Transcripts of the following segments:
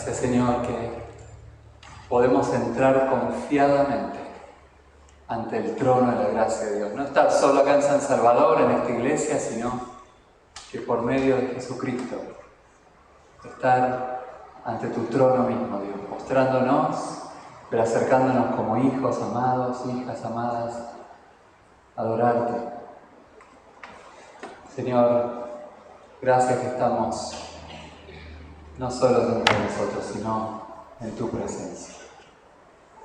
Gracias, Señor, que podemos entrar confiadamente ante el trono de la gracia de Dios. No estar solo acá en San Salvador, en esta iglesia, sino que por medio de Jesucristo, estar ante tu trono mismo, Dios, mostrándonos, pero acercándonos como hijos amados, hijas amadas, a adorarte. Señor, gracias que estamos no solo dentro de nosotros, sino en tu presencia.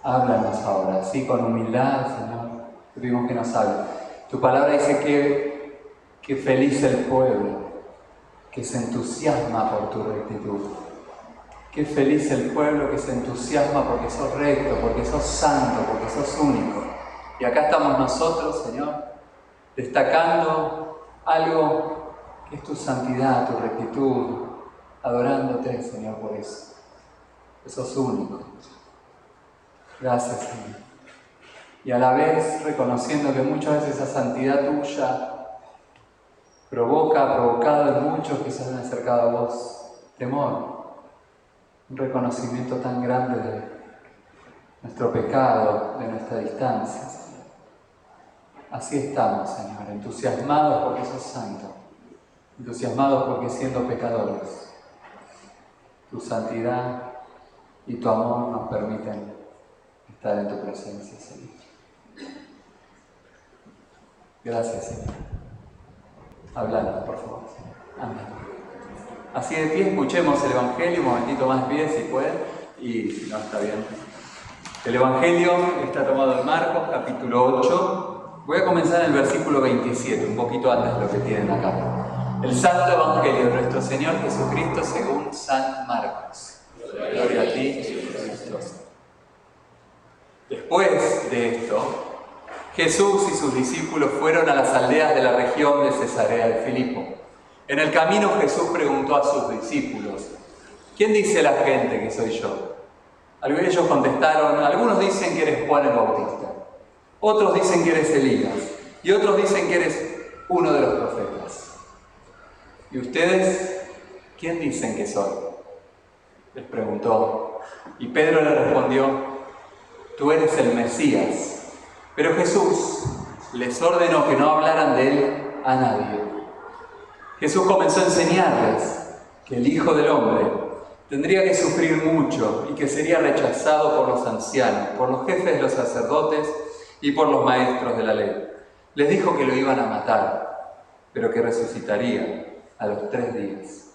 Háblanos ahora, así con humildad, Señor, pedimos que nos hable. Tu palabra dice que feliz el pueblo que se entusiasma por tu rectitud. Qué feliz el pueblo que se entusiasma porque sos recto, porque sos santo, porque sos único. Y acá estamos nosotros, Señor, destacando algo que es tu santidad, tu rectitud, adorándote, Señor, por eso. Que sos único. Gracias, Señor. Y a la vez reconociendo que muchas veces esa santidad tuya ha provocado en muchos que se han acercado a vos temor. Un reconocimiento tan grande de nuestro pecado, de nuestra distancia, Señor. Así estamos, Señor, entusiasmados porque sos santo, entusiasmados porque siendo pecadores, tu santidad y tu amor nos permiten estar en tu presencia, Señor. Gracias, Señor. Hablando, por favor, Señor. Amén. Así de pie, escuchemos el Evangelio, un momentito más de pie si pueden, y si no, está bien. El Evangelio está tomado de Marcos, capítulo 8. Voy a comenzar en el versículo 27, un poquito antes de lo que tienen acá. El Santo Evangelio de nuestro Señor Jesucristo según San Marcos. Gloria a ti, Cristo. Después de esto, Jesús y sus discípulos fueron a las aldeas de la región de Cesarea de Filipo. En el camino Jesús preguntó a sus discípulos: ¿quién dice la gente que soy yo? Ellos contestaron: algunos dicen que eres Juan el Bautista, otros dicen que eres Elías, y otros dicen que eres uno de los profetas. ¿Y ustedes quién dicen que soy?, les preguntó. Y Pedro le respondió: tú eres el Mesías. Pero Jesús les ordenó que no hablaran de él a nadie. Jesús comenzó a enseñarles que el Hijo del Hombre tendría que sufrir mucho y que sería rechazado por los ancianos, por los jefes de los sacerdotes y por los maestros de la ley. Les dijo que lo iban a matar, pero que resucitaría a los 3 días.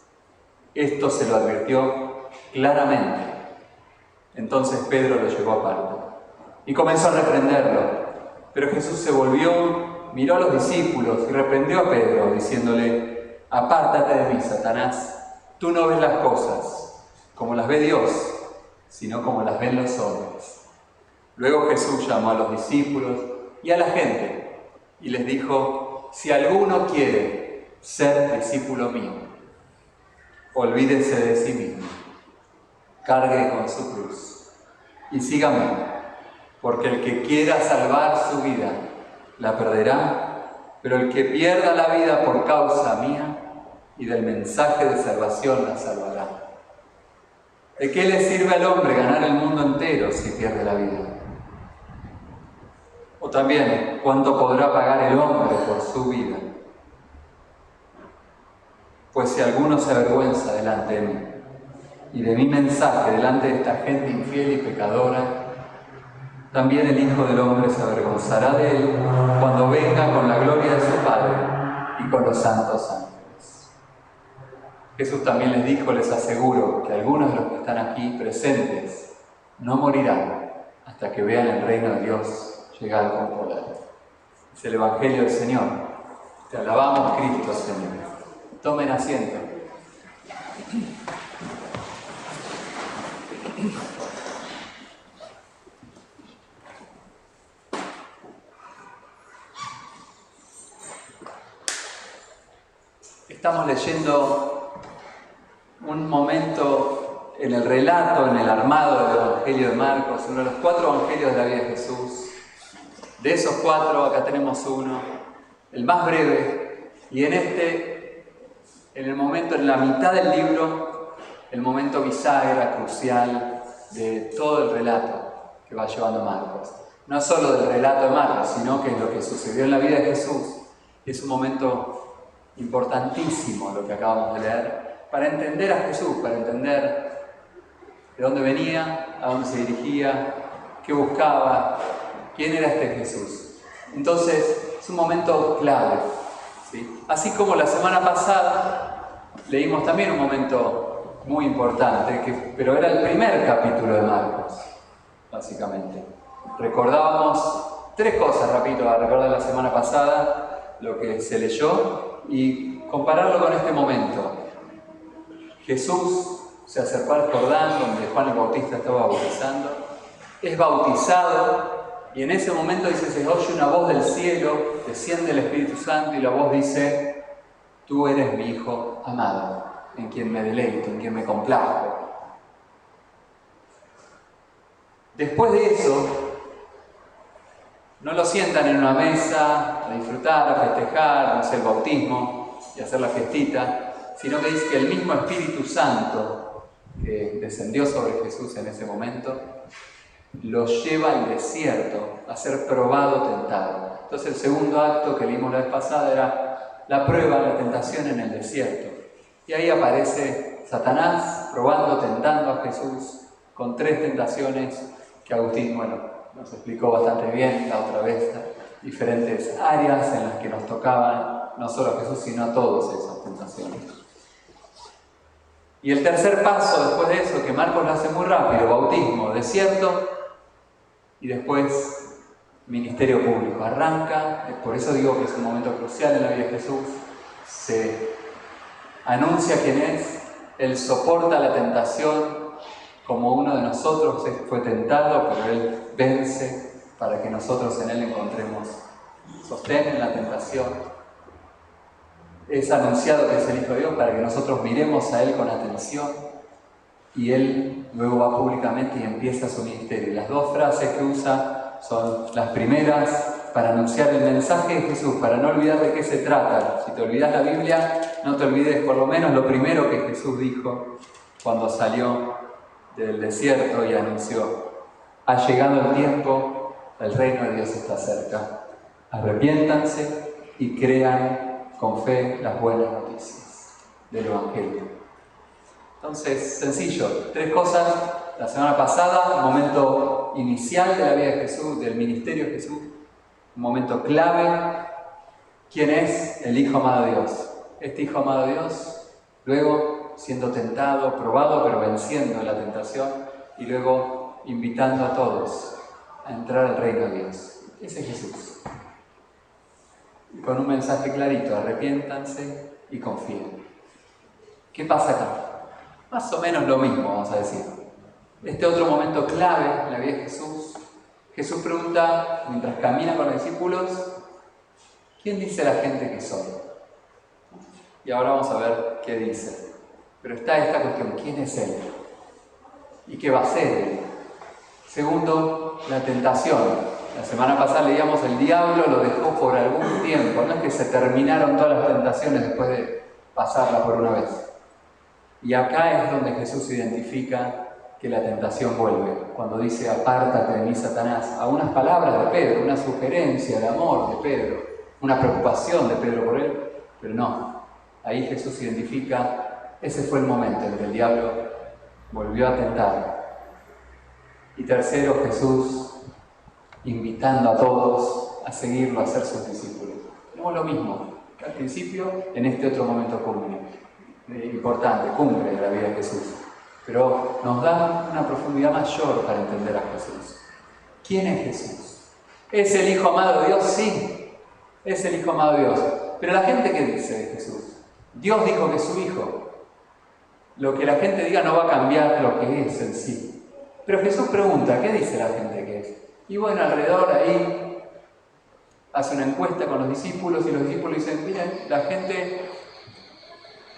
Esto se lo advirtió claramente. Entonces Pedro lo llevó aparte y comenzó a reprenderlo. Pero Jesús se volvió, miró a los discípulos y reprendió a Pedro, diciéndole: apártate de mí, Satanás, tú no ves las cosas como las ve Dios, sino como las ven los hombres. Luego Jesús llamó a los discípulos y a la gente y les dijo: si alguno quiere ser discípulo mío, olvídese de sí mismo, cargue con su cruz y sígame. Porque el que quiera salvar su vida, la perderá, pero el que pierda la vida por causa mía y del mensaje de salvación, la salvará. ¿De qué le sirve al hombre ganar el mundo entero si pierde la vida? O también, ¿cuánto podrá pagar el hombre por su vida? Pues si alguno se avergüenza delante de mí y de mi mensaje delante de esta gente infiel y pecadora, también el Hijo del Hombre se avergonzará de él cuando venga con la gloria de su Padre y con los santos ángeles. Jesús también les dijo: les aseguro que algunos de los que están aquí presentes no morirán hasta que vean el reino de Dios llegar con poder. Es el Evangelio del Señor. Te alabamos, Cristo, Señor. Tomen asiento. Estamos leyendo un momento en el relato, en el armado del Evangelio de Marcos, uno de los 4 evangelios de la vida de Jesús. De esos 4, acá tenemos uno, el más breve, y en el momento, en la mitad del libro, el momento bisagra, crucial de todo el relato que va llevando Marcos. No solo del relato de Marcos, sino que es lo que sucedió en la vida de Jesús. Es un momento importantísimo lo que acabamos de leer, para entender a Jesús, para entender de dónde venía, a dónde se dirigía, qué buscaba, quién era este Jesús. Entonces, es un momento clave, ¿sí? Así como la semana pasada leímos también un momento muy importante, pero era el primer capítulo de Marcos, básicamente. Recordábamos tres cosas, repito, a recordar la semana pasada, lo que se leyó, y compararlo con este momento. Jesús se acercó al Jordán, donde Juan el Bautista estaba bautizando, es bautizado, y en ese momento dice, se oye una voz del cielo, desciende el Espíritu Santo, y la voz dice, tú eres mi Hijo amado, en quien me deleito, en quien me complazco. Después de eso, no lo sientan en una mesa a disfrutar, a festejar, no sé, el bautismo y hacer la fiestita, sino que dice que el mismo Espíritu Santo que descendió sobre Jesús en ese momento, lo lleva al desierto a ser probado, tentado. Entonces el segundo acto que leímos la vez pasada era la prueba, la tentación en el desierto. Y ahí aparece Satanás probando, tentando a Jesús con tres tentaciones que Agustín, nos explicó bastante bien la otra vez, diferentes áreas en las que nos tocaban, no solo a Jesús, sino a todos esas tentaciones. Y el tercer paso después de eso, que Marcos lo hace muy rápido, bautismo, desierto, y después ministerio público. Arranca, por eso digo que es un momento crucial en la vida de Jesús, se anuncia quién es, Él soporta la tentación, como uno de nosotros fue tentado, pero Él vence para que nosotros en Él encontremos sostén en la tentación. Es anunciado que es el Hijo de Dios para que nosotros miremos a Él con atención, y Él luego va públicamente y empieza su ministerio. Las dos frases que usa son las primeras para anunciar el mensaje de Jesús, para no olvidar de qué se trata. Si te olvidas la Biblia, no te olvides por lo menos lo primero que Jesús dijo cuando salió del desierto y anunció: ha llegado el tiempo, el reino de Dios está cerca. Arrepiéntanse y crean con fe las buenas noticias del Evangelio. Entonces, sencillo, tres cosas. La semana pasada, un momento inicial de la vida de Jesús, del ministerio de Jesús, un momento clave. ¿Quién es? El Hijo amado de Dios. Este Hijo amado de Dios, luego siendo tentado, probado, pero venciendo la tentación, y luego invitando a todos a entrar al reino de Dios. Ese es Jesús. Y con un mensaje clarito: arrepiéntanse y confíen. ¿Qué pasa acá? Más o menos lo mismo, vamos a decir. Este otro momento clave en la vida de Jesús, Jesús pregunta, mientras camina con los discípulos, ¿quién dice la gente que soy? Y ahora vamos a ver qué dice. Pero está esta cuestión: ¿quién es Él? ¿Y qué va a hacer Él? Segundo, la tentación. La semana pasada leíamos, el diablo lo dejó por algún tiempo. No es que se terminaron todas las tentaciones después de pasarlas por una vez. Y acá es donde Jesús identifica que la tentación vuelve, cuando dice: apártate de mí, Satanás, a unas palabras de Pedro, una sugerencia de amor de Pedro, una preocupación de Pedro por él, pero no, ahí Jesús identifica, ese fue el momento en que el diablo volvió a tentar. Y tercero, Jesús invitando a todos a seguirlo, a ser sus discípulos. No lo mismo que al principio, en este otro momento importante, cumbre de la vida de Jesús, pero nos da una profundidad mayor para entender a Jesús. ¿Quién es Jesús? ¿Es el Hijo amado de Dios? Sí, es el Hijo amado de Dios. Pero la gente, ¿qué dice de Jesús? Dios dijo que es su Hijo. Lo que la gente diga no va a cambiar lo que es en sí. Pero Jesús pregunta: ¿qué dice la gente que es? Y bueno, alrededor ahí hace una encuesta con los discípulos, y los discípulos dicen: miren, la gente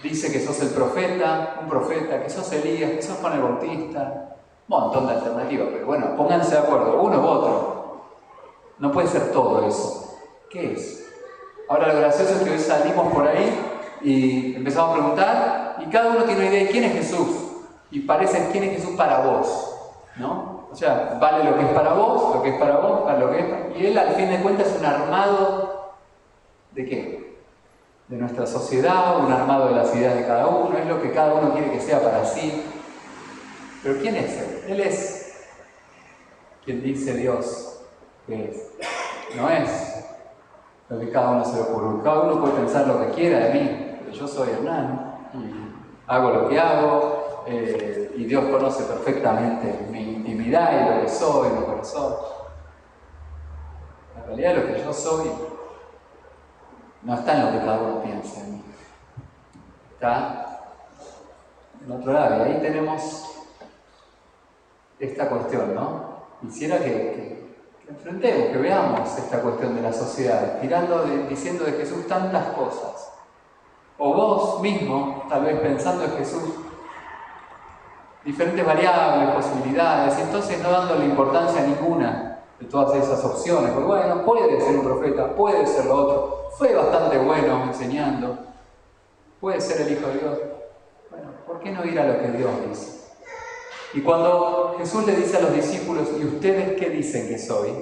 dice que sos el profeta, un profeta, que sos Elías, que sos Juan el Bautista. Un montón de alternativas, pero bueno, pónganse de acuerdo, uno u otro. No puede ser todo eso. ¿Qué es? Ahora lo gracioso es que hoy salimos por ahí y empezamos a preguntar, y cada uno tiene una idea de quién es Jesús. Y parecen, ¿quién es Jesús para vos? ¿No? O sea, vale lo que es para vos, lo que es para vos, para lo que es para... Y él al fin de cuentas es un armado ¿de qué? De nuestra sociedad, un armado de las ideas de cada uno, es lo que cada uno quiere que sea para sí. Pero ¿quién es él? Él es quien dice Dios que es. No es lo que cada uno se le ocurre. Cada uno puede pensar lo que quiera de mí, pero yo soy Hernán y hago lo que hago, y Dios conoce perfectamente mi intimidad y lo que soy, mi corazón. En realidad lo que yo soy no está en lo que cada uno piensa en mí. Está en otro lado. Y ahí tenemos esta cuestión, ¿no? Quisiera que enfrentemos, que veamos esta cuestión de la sociedad, diciendo de Jesús tantas cosas. O vos mismo, tal vez pensando en Jesús, diferentes variables, posibilidades, y entonces no dándole importancia a ninguna de todas esas opciones. Porque bueno, puede ser un profeta, puede ser lo otro, fue bastante bueno enseñando, puede ser el Hijo de Dios. Bueno, ¿por qué no ir a lo que Dios dice? Y cuando Jesús le dice a los discípulos, ¿y ustedes qué dicen que soy?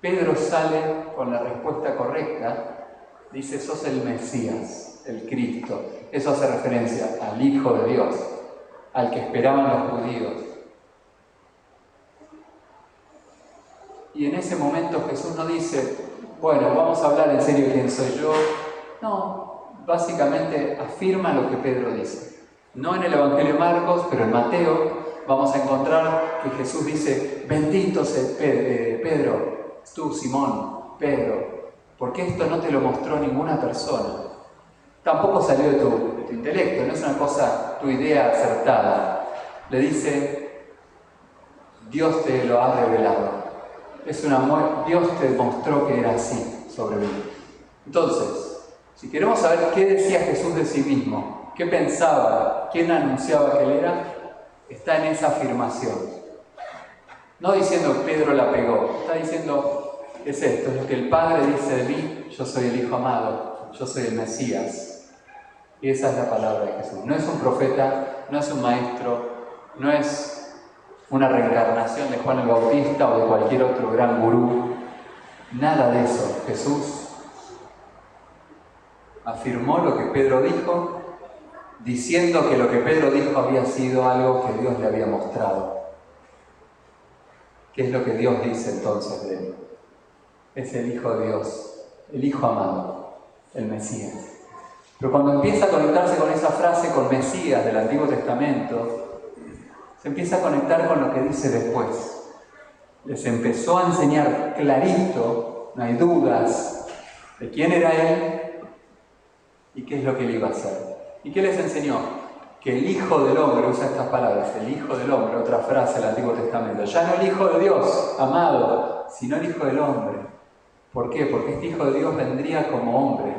Pedro sale con la respuesta correcta, dice, sos el Mesías, el Cristo. Eso hace referencia al Hijo de Dios, al que esperaban los judíos. Y en ese momento Jesús no dice, bueno, vamos a hablar en serio quién soy yo. No, básicamente afirma lo que Pedro dice. No en el Evangelio de Marcos, pero en Mateo vamos a encontrar que Jesús dice, bendito sea Pedro, tú Simón, Pedro, porque esto no te lo mostró ninguna persona. Tampoco salió de tu intelecto, no es una cosa, tu idea acertada. Le dice, Dios te lo ha revelado. Dios te mostró que era así sobre mí. Entonces, si queremos saber qué decía Jesús de sí mismo, qué pensaba, quién anunciaba que él era, está en esa afirmación. No diciendo que Pedro la pegó, está diciendo, es esto, es lo que el Padre dice de mí, yo soy el Hijo amado, yo soy el Mesías. Y esa es la palabra de Jesús. No es un profeta, no es un maestro, no es una reencarnación de Juan el Bautista o de cualquier otro gran gurú. Nada de eso. Jesús afirmó lo que Pedro dijo, diciendo que lo que Pedro dijo había sido algo que Dios le había mostrado. ¿Qué es lo que Dios dice entonces de él? Es el Hijo de Dios, el Hijo amado, el Mesías. Pero cuando empieza a conectarse con esa frase, con Mesías del Antiguo Testamento, se empieza a conectar con lo que dice después. Les empezó a enseñar clarito, no hay dudas, de quién era él y qué es lo que él iba a hacer. ¿Y qué les enseñó? Que el Hijo del Hombre, usa estas palabras, el Hijo del Hombre, otra frase del Antiguo Testamento, ya no el Hijo de Dios, amado, sino el Hijo del Hombre. ¿Por qué? Porque este Hijo de Dios vendría como hombre,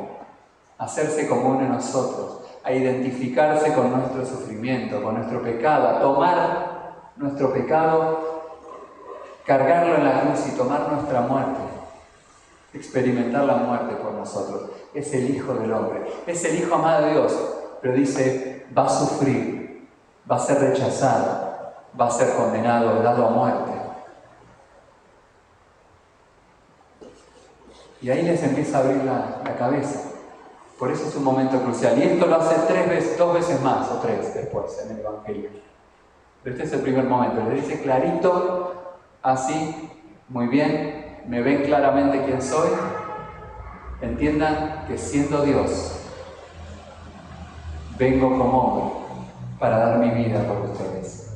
a hacerse como uno de nosotros, a identificarse con nuestro sufrimiento, con nuestro pecado, a tomar nuestro pecado, cargarlo en la cruz y tomar nuestra muerte, experimentar la muerte por nosotros. Es el Hijo del Hombre, es el Hijo amado de Dios, pero dice, va a sufrir, va a ser rechazado, va a ser condenado, dado a muerte. Y ahí les empieza a abrir la cabeza. Por eso es un momento crucial. Y esto lo hace dos veces más, o tres después en el Evangelio. Pero este es el primer momento. Les dice clarito, así, muy bien, me ven claramente quién soy. Entiendan que siendo Dios, vengo como hombre para dar mi vida por ustedes.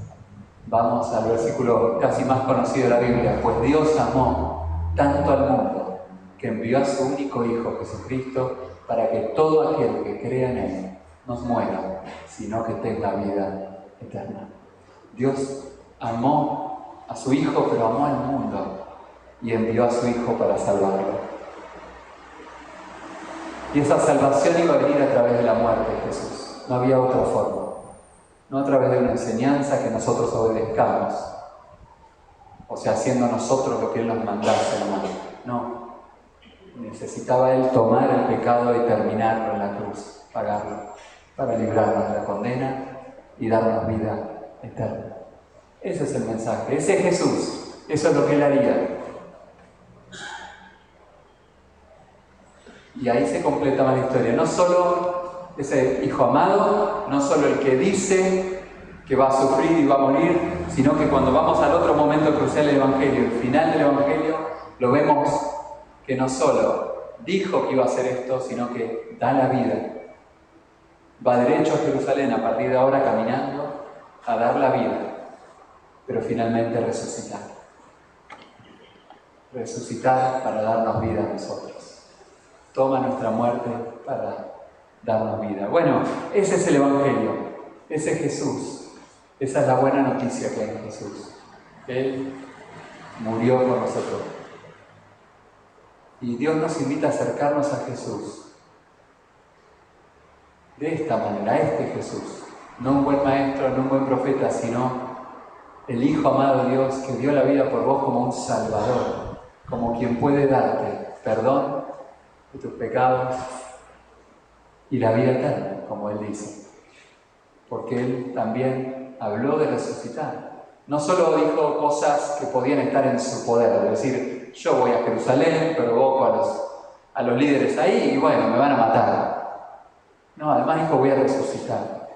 Vamos al versículo casi más conocido de la Biblia. Pues Dios amó tanto al mundo que envió a su único Hijo, Jesucristo, para que todo aquel que crea en Él no muera, sino que tenga vida eterna. Dios amó a su Hijo, pero amó al mundo y envió a su Hijo para salvarlo. Y esa salvación iba a venir a través de la muerte de Jesús. No había otra forma. No a través de una enseñanza que nosotros obedezcamos, o sea, haciendo nosotros lo que Él nos mandase nomás. No. Necesitaba Él tomar el pecado y terminarlo en la cruz, pagarlo, para librarnos de la condena y darnos vida eterna. Ese es el mensaje, ese es Jesús, eso es lo que Él haría. Y ahí se completa más la historia. No solo ese Hijo amado, no solo el que dice que va a sufrir y va a morir, sino que cuando vamos al otro momento crucial del Evangelio, el final del Evangelio, lo vemos que no solo dijo que iba a hacer esto, sino que da la vida. Va derecho a Jerusalén a partir de ahora caminando a dar la vida, pero finalmente resucitar. Resucitar para darnos vida a nosotros. Toma nuestra muerte para darnos vida. Bueno, ese es el Evangelio, ese es Jesús. Esa es la buena noticia que hay en Jesús. Él murió por nosotros. Y Dios nos invita a acercarnos a Jesús. De esta manera, a este Jesús. No un buen maestro, no un buen profeta, sino el Hijo amado de Dios que dio la vida por vos como un Salvador, como quien puede darte perdón de tus pecados y la vida eterna, como Él dice. Porque Él también habló de resucitar. No solo dijo cosas que podían estar en su poder, es decir, yo voy a Jerusalén, provoco a los líderes ahí y bueno, me van a matar. No, además dijo, voy a resucitar.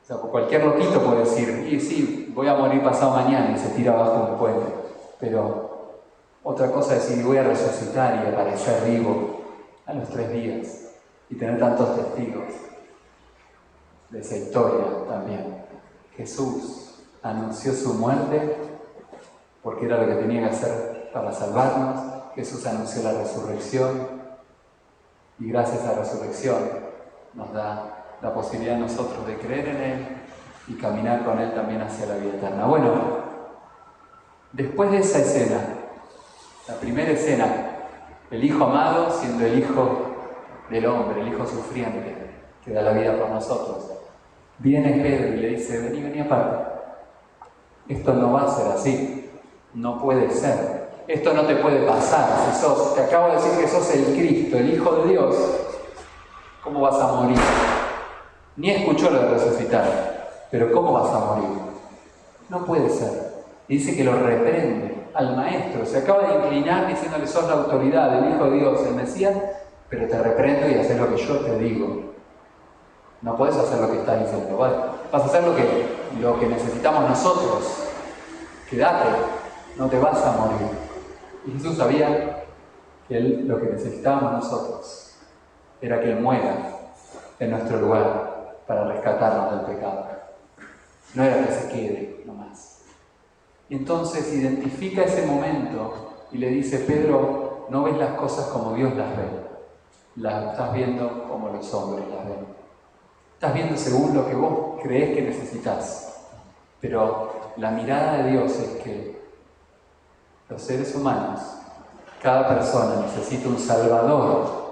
O sea, cualquier loquito puede decir, y sí, voy a morir pasado mañana y se tira abajo de un puente. Pero otra cosa es decir, voy a resucitar y aparecer vivo a los 3 días y tener tantos testigos de esa historia también. Jesús anunció su muerte porque era lo que tenía que hacer para salvarnos. Jesús anunció la resurrección y gracias a la resurrección nos da la posibilidad a nosotros de creer en Él y caminar con Él también hacia la vida eterna. Bueno, después de esa escena, la primera escena, el Hijo amado siendo el Hijo del hombre, el Hijo sufriente que da la vida por nosotros, viene Pedro y le dice, vení aparte. Esto no va a ser así, no puede ser. Esto no te puede pasar. Si te acabo de decir que sos el Cristo, el Hijo de Dios, ¿cómo vas a morir? Ni escuchó lo de resucitar, pero ¿cómo vas a morir? No puede ser. Y dice que lo reprende al maestro. Se acaba de inclinar diciéndole, sos la autoridad, el Hijo de Dios, el Mesías, pero te reprendo y haces lo que yo te digo. No puedes hacer lo que estás diciendo, ¿vale? Vas a hacer lo que necesitamos nosotros. Quédate, no te vas a morir. Y Jesús sabía que lo que necesitábamos nosotros era que Él muera en nuestro lugar para rescatarnos del pecado. No era que se quede nomás. Y entonces identifica ese momento y le dice, Pedro, no ves las cosas como Dios las ve. Las estás viendo como los hombres las ven. Estás viendo según lo que vos creés que necesitas. Pero la mirada de Dios es que los seres humanos, cada persona necesita un Salvador.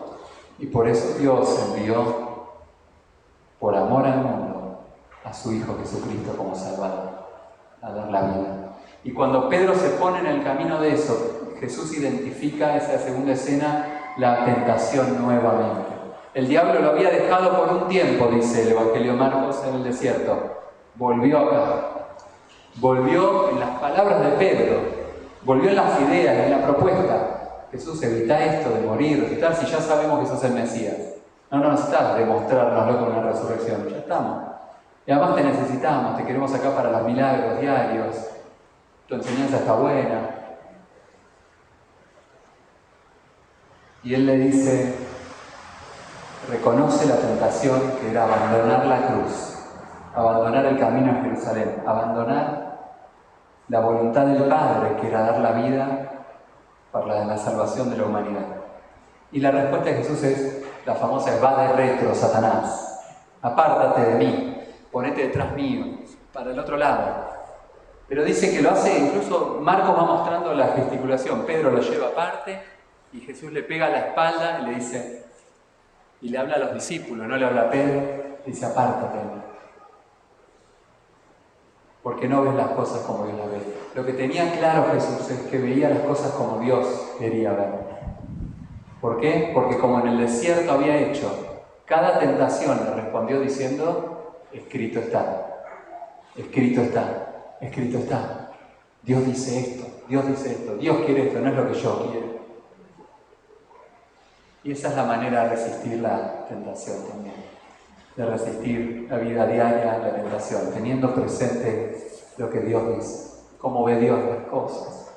Y por eso Dios envió, por amor al mundo, a su Hijo Jesucristo como Salvador, a dar la vida. Y cuando Pedro se pone en el camino de eso, Jesús identifica esa segunda escena, la tentación nuevamente. El diablo lo había dejado por un tiempo, dice el Evangelio de Marcos, en el desierto. Volvió acá. Volvió en las palabras de Pedro. Volvió en las ideas, en la propuesta. Jesús, evita esto de morir, resucitar, si ya sabemos que sos el Mesías. No necesitas demostrárnoslo con una resurrección. Ya estamos. Y además te necesitamos, te queremos acá para los milagros diarios. Tu enseñanza está buena. Y él le dice, reconoce la tentación que era abandonar la cruz, abandonar el camino a Jerusalén, abandonar la voluntad del Padre, que era dar la vida para la salvación de la humanidad. Y la respuesta de Jesús es, la famosa es, va de retro, Satanás, apártate de mí, ponete detrás mío, para el otro lado. Pero dice que lo hace, incluso Marcos va mostrando la gesticulación, Pedro lo lleva aparte y Jesús le pega a la espalda y le dice, y le habla a los discípulos, no le habla a Pedro, le dice, apártate de mí. Porque no ves las cosas como Dios las ve. Lo que tenía claro Jesús es que veía las cosas como Dios quería ver. ¿Por qué? Porque como en el desierto había hecho, cada tentación le respondió diciendo, escrito está. escrito está, escrito está. Dios dice esto, Dios dice esto, Dios quiere esto, no es lo que yo quiero. Y esa es la manera de resistir la tentación también, de resistir la vida diaria, la tentación, teniendo presente lo que Dios dice, cómo ve Dios las cosas.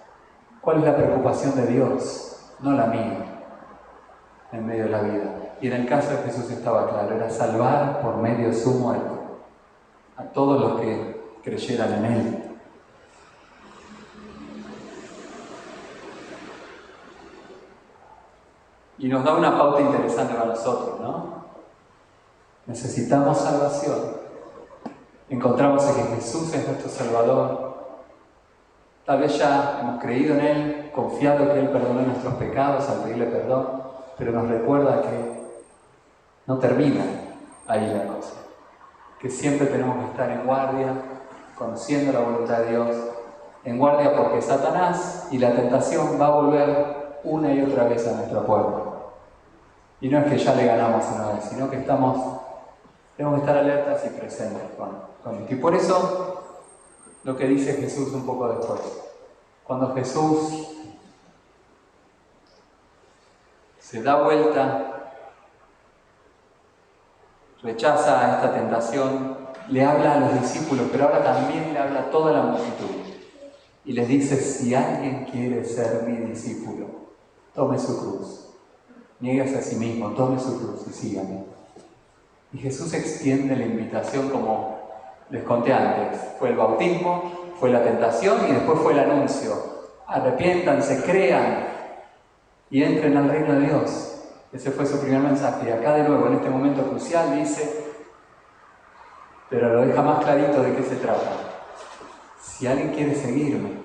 ¿Cuál es la preocupación de Dios? No la mía, en medio de la vida. Y en el caso de Jesús estaba claro, era salvar por medio de su muerte a todos los que creyeran en Él. Y nos da una pauta interesante para nosotros, ¿no? Necesitamos salvación. Encontramos en que Jesús es nuestro Salvador. Tal vez ya hemos creído en Él, confiado que Él perdonó nuestros pecados al pedirle perdón, pero nos recuerda que no termina ahí la cosa. Que siempre tenemos que estar en guardia, conociendo la voluntad de Dios, en guardia porque Satanás y la tentación va a volver una y otra vez a nuestra puerta. Y no es que ya le ganamos una vez, sino que tenemos que estar alertas y presentes con esto. Y por eso, lo que dice Jesús un poco después. Cuando Jesús se da vuelta, rechaza a esta tentación, le habla a los discípulos, pero ahora también le habla a toda la multitud. Y les dice, si alguien quiere ser mi discípulo, tome su cruz. Niéguese a sí mismo, tome su cruz y sígame. Y Jesús extiende la invitación como les conté antes. Fue el bautismo, fue la tentación y después fue el anuncio. Arrepiéntanse, crean y entren al reino de Dios. Ese fue su primer mensaje. Y acá de nuevo, en este momento crucial, dice, pero lo deja más clarito de qué se trata. Si alguien quiere seguirme,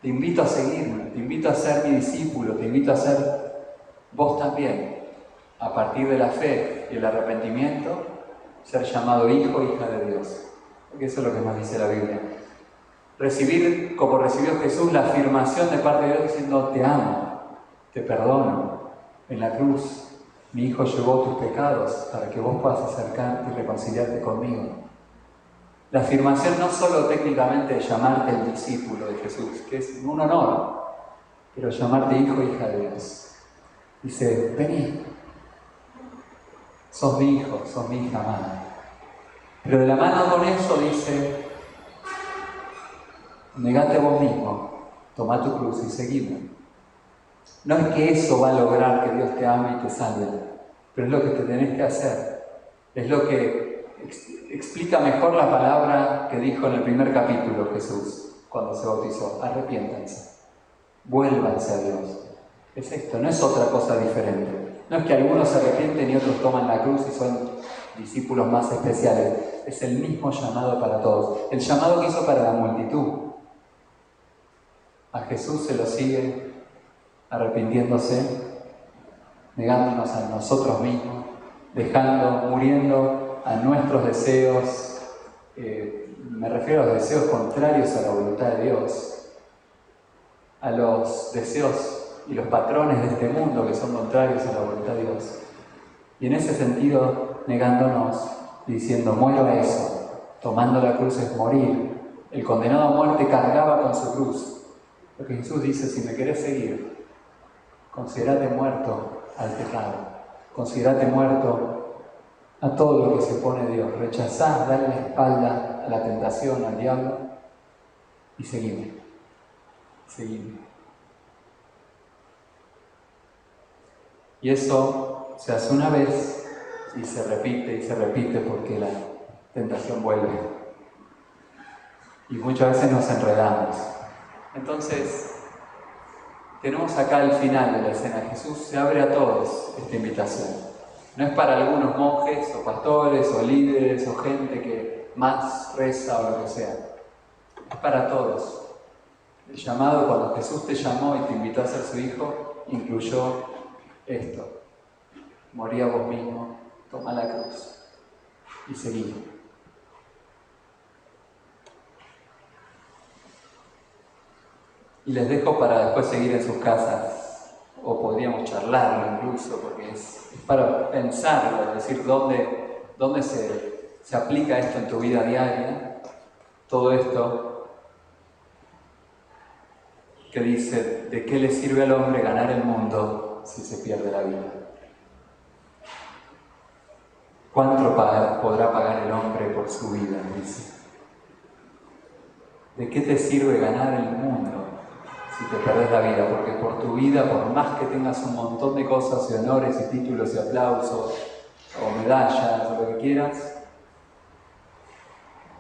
te invito a seguirme, te invito a ser mi discípulo, te invito a ser vos también, a partir de la fe y el arrepentimiento, ser llamado hijo o hija de Dios. Porque eso es lo que nos dice la Biblia. Recibir, como recibió Jesús, la afirmación de parte de Dios diciendo, te amo, te perdono. En la cruz, mi hijo llevó tus pecados para que vos puedas acercarte y reconciliarte conmigo. La afirmación no solo técnicamente de llamarte el discípulo de Jesús, que es un honor, pero llamarte hijo o hija de Dios. Dice, vení, sos mi hijo, sos mi hija amada. Pero de la mano con eso dice, negate a vos mismo, toma tu cruz y seguime. No es que eso va a lograr que Dios te ame y te salve, pero es lo que te tenés que hacer. Es lo que explica mejor la palabra que dijo en el primer capítulo Jesús, cuando se bautizó. Arrepiéntanse, vuélvanse a Dios. Es esto, no es otra cosa diferente. No es que algunos se arrepienten y otros toman la cruz y son discípulos más especiales. Es el mismo llamado para todos. El llamado que hizo para la multitud. A Jesús se lo sigue arrepintiéndose, negándonos a nosotros mismos, muriendo a nuestros deseos. Me refiero a los deseos contrarios a la voluntad de Dios, a los deseos y los patrones de este mundo que son contrarios a la voluntad de Dios. Y en ese sentido, negándonos, diciendo, muero a eso, tomando la cruz es morir. El condenado a muerte cargaba con su cruz. Lo que Jesús dice, si me querés seguir, considerate muerto al pecado, considerate muerto a todo lo que se opone a Dios. Rechazá, dale la espalda a la tentación, al diablo, y seguime. Y eso se hace una vez y se repite porque la tentación vuelve. Y muchas veces nos enredamos. Entonces, tenemos acá el final de la escena. Jesús se abre a todos esta invitación. No es para algunos monjes o pastores o líderes o gente que más reza o lo que sea. Es para todos. El llamado, cuando Jesús te llamó y te invitó a ser su hijo, incluyó esto. Morí a vos mismo, toma la cruz y seguí. Y les dejo para después seguir en sus casas, o podríamos charlarlo incluso, porque es para pensarlo, es decir, dónde se aplica esto en tu vida diaria. Todo esto que dice, ¿de qué le sirve al hombre ganar el mundo si se pierde la vida? ¿Cuánto podrá pagar el hombre por su vida? Dice. ¿De qué te sirve ganar el mundo si te perdés la vida? Porque por tu vida, por más que tengas un montón de cosas y honores y títulos y aplausos o medallas o lo que quieras,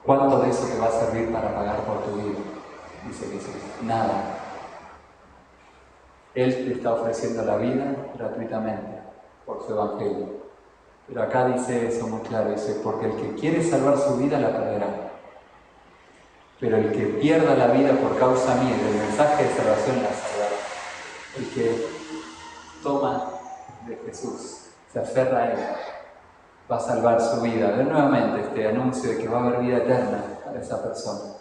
¿cuánto de eso te va a servir para pagar por tu vida? Dice Jesús, nada. Él te está ofreciendo la vida gratuitamente por su evangelio. Pero acá dice eso muy claro, dice, porque el que quiere salvar su vida la perderá. Pero el que pierda la vida por causa mía y del mensaje de salvación la salvará. El que toma de Jesús, se aferra a Él, va a salvar su vida. Ver nuevamente este anuncio de que va a haber vida eterna para esa persona.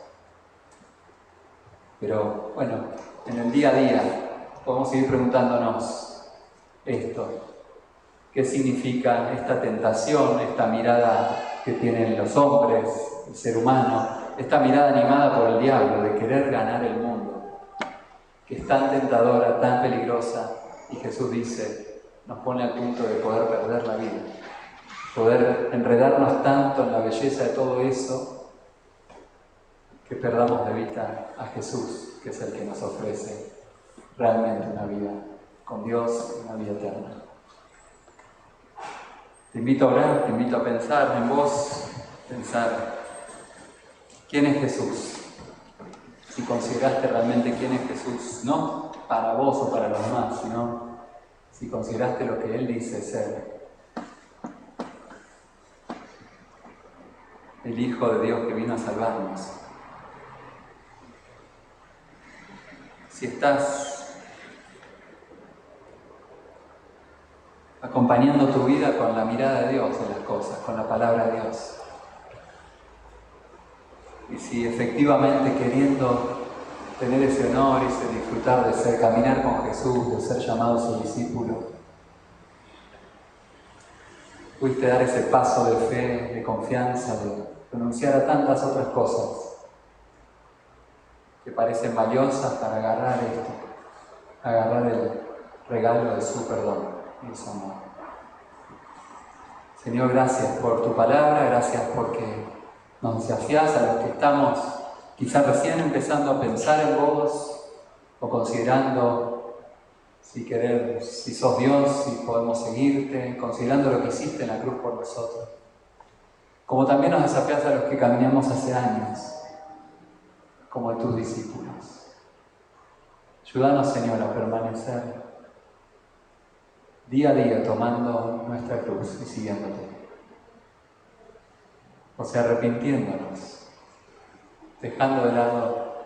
Pero bueno, en el día a día podemos seguir preguntándonos esto. ¿Qué significa esta tentación, esta mirada que tienen los hombres, el ser humano, esta mirada animada por el diablo de querer ganar el mundo, que es tan tentadora, tan peligrosa, y Jesús dice, nos pone al punto de poder perder la vida, poder enredarnos tanto en la belleza de todo eso, que perdamos de vista a Jesús, que es el que nos ofrece realmente una vida con Dios, una vida eterna. Te invito a orar, te invito a pensar en vos, pensar quién es Jesús. Si consideraste realmente quién es Jesús, no para vos o para los demás, sino si consideraste lo que Él dice ser. El Hijo de Dios que vino a salvarnos. Si estás acompañando tu vida con la mirada de Dios en las cosas, con la palabra de Dios. Y si efectivamente queriendo tener ese honor y ese disfrutar de ser, caminar con Jesús, de ser llamado su discípulo, pudiste dar ese paso de fe, de confianza, de renunciar a tantas otras cosas que parecen valiosas para agarrar esto, agarrar el regalo de su perdón y su amor. Señor, gracias por tu palabra, gracias porque nos desafías a los que estamos quizás recién empezando a pensar en vos o considerando si sos Dios, si podemos seguirte, considerando lo que hiciste en la cruz por nosotros. Como también nos desafías a los que caminamos hace años, como tus discípulos. Ayúdanos, Señor, a permanecer día a día tomando nuestra cruz y siguiéndote. O sea, arrepintiéndonos, dejando de lado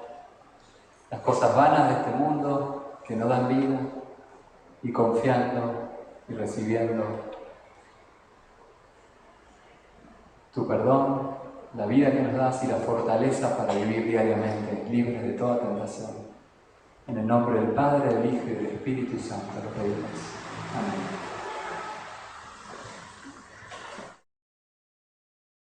las cosas vanas de este mundo que no dan vida y confiando y recibiendo tu perdón, la vida que nos das y la fortaleza para vivir diariamente libres de toda tentación. En el nombre del Padre, del Hijo y del Espíritu Santo lo pedimos. Amén.